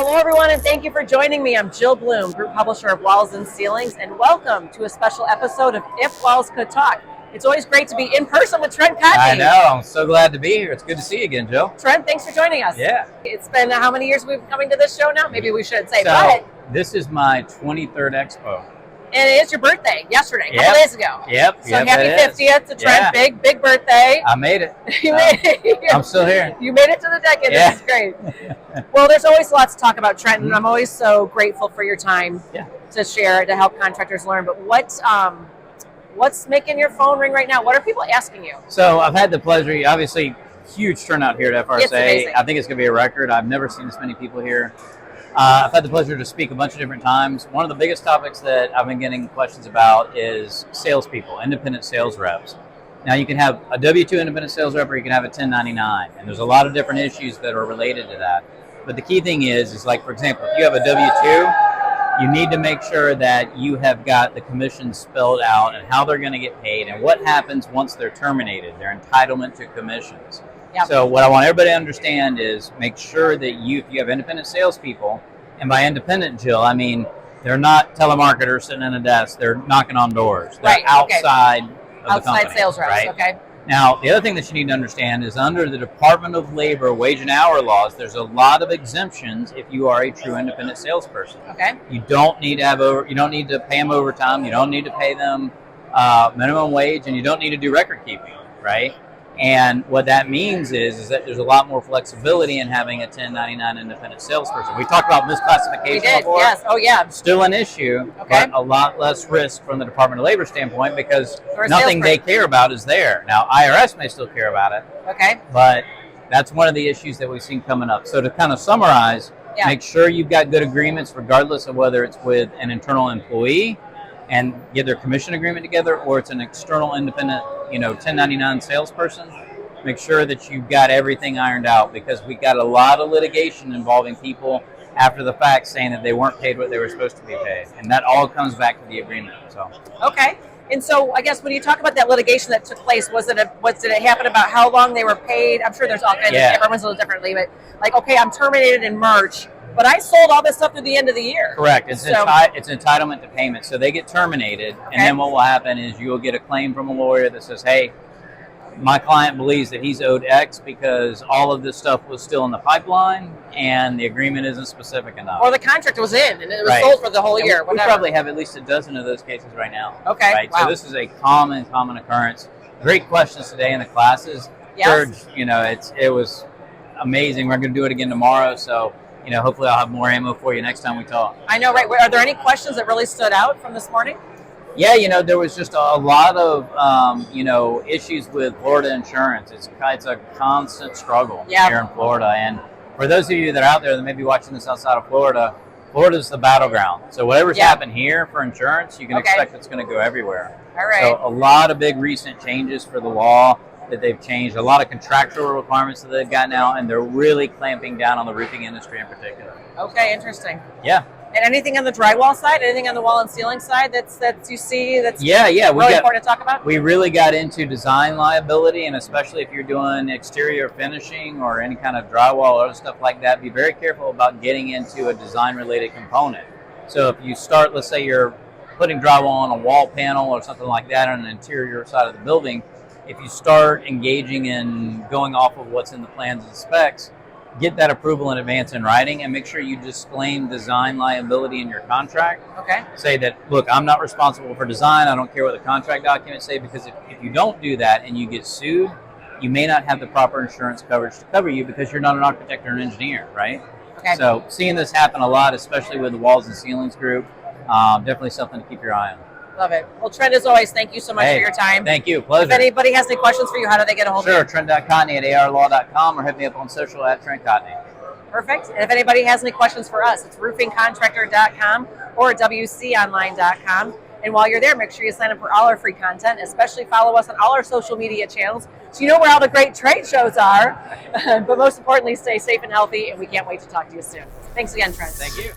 Hello, everyone, and thank you for joining me. I'm Jill Bloom, Group Publisher of Walls and Ceilings, and welcome to a special episode of If Walls Could Talk. It's always great to be in person with Trent Cotney. I know. I'm so glad to be here. It's good to see you again, Jill. Trent, thanks for joining us. Yeah. It's been how many years we've been coming to this show now? Maybe we should say, but this is my 23rd expo. And it is your birthday yesterday, a couple days ago. Yep. So happy 50th to Trent. Yeah. Big birthday. I made it. You made it. I'm still here. You made it to the decade. Yeah. This is great. Well, there's always lots to talk about, Trent, and I'm always so grateful for your time to share, to help contractors learn. But what's making your phone ring right now? What are people asking you? So I've had the pleasure, obviously, huge turnout here at FRSA. It's amazing. I think it's going to be a record. I've never seen this many people here. I've had the pleasure to speak a bunch of different times. One of the biggest topics that I've been getting questions about is salespeople, independent sales reps. Now, you can have a W-2 independent sales rep or you can have a 1099, and there's a lot of different issues that are related to that. But the key thing is like, for example, if you have a W-2, you need to make sure that you have got the commission spelled out and how they're going to get paid and what happens once they're terminated, their entitlement to commissions. Yep. So what I want everybody to understand is make sure that if you have independent salespeople, and by independent, Jill, I mean they're not telemarketers sitting in a desk, they're knocking on doors. They're outside of the company. Outside sales reps, right? okay. Now, the other thing that you need to understand is under the Department of Labor wage and hour laws, there's a lot of exemptions if you are a true independent salesperson. Okay. You don't need to you don't need to pay them overtime, you don't need to pay them minimum wage, and you don't need to do record keeping, right? And what that means is that there's a lot more flexibility in having a 1099 independent salesperson. We talked about misclassification before. Yes. Oh, yeah. Still an issue, but a lot less risk from the Department of Labor standpoint because nothing they care about is there. Now, IRS may still care about it. Okay. But that's one of the issues that we've seen coming up. So to kind of summarize, make sure you've got good agreements regardless of whether it's with an internal employee and get their commission agreement together, or it's an external independent, 1099 salesperson. Make sure that you've got everything ironed out because we got a lot of litigation involving people after the fact saying that they weren't paid what they were supposed to be paid, and that all comes back to the agreement. So. Okay. And so I guess when you talk about that litigation that took place, did it happen about how long they were paid? I'm sure there's all kinds of everyone's a little differently, but like, okay, I'm terminated in March, but I sold all this stuff through the end of the year. Correct. It's entitlement to payment. So they get terminated, and then what will happen is you will get a claim from a lawyer that says, hey, my client believes that he's owed X because all of this stuff was still in the pipeline and the agreement isn't specific enough. Or the contract was in and it was sold for the whole year. We probably have at least a dozen of those cases right now. Okay. Right? Wow. So this is a common occurrence. Great questions today in the classes. Yes. Serge, it was amazing. We're going to do it again tomorrow. So, hopefully I'll have more ammo for you next time we talk. I know, right? Are there any questions that really stood out from this morning? Yeah, there was just a lot of, issues with Florida insurance. It's a constant struggle here in Florida. And for those of you that are out there that may be watching this outside of Florida, Florida's the battleground. So whatever's happened here for insurance, you can expect it's going to go everywhere. All right. So a lot of big recent changes for the law that they've changed, a lot of contractual requirements that they've got now, and they're really clamping down on the roofing industry in particular. Okay, interesting. Yeah. And anything on the drywall side, anything on the wall and ceiling side that you see that's really important to talk about? We really got into design liability, and especially if you're doing exterior finishing or any kind of drywall or other stuff like that, be very careful about getting into a design-related component. So if you start, let's say you're putting drywall on a wall panel or something like that on an interior side of the building, if you start engaging in going off of what's in the plans and specs, get that approval in advance in writing and make sure you disclaim design liability in your contract. Okay. Say that, look, I'm not responsible for design. I don't care what the contract documents say, because if you don't do that and you get sued, you may not have the proper insurance coverage to cover you because you're not an architect or an engineer, right? Okay. So seeing this happen a lot, especially with the Walls and Ceilings group, definitely something to keep your eye on. Love it. Well, Trent, as always, thank you so much for your time. Thank you. Pleasure. If anybody has any questions for you, how do they get a hold of you? Sure. Trent.Cotney@arlaw.com or hit me up on social at Trent Cotney. Perfect. And if anybody has any questions for us, it's roofingcontractor.com or wconline.com. And while you're there, make sure you sign up for all our free content, especially follow us on all our social media channels so you know where all the great trade shows are. But most importantly, stay safe and healthy, and we can't wait to talk to you soon. Thanks again, Trent. Thank you.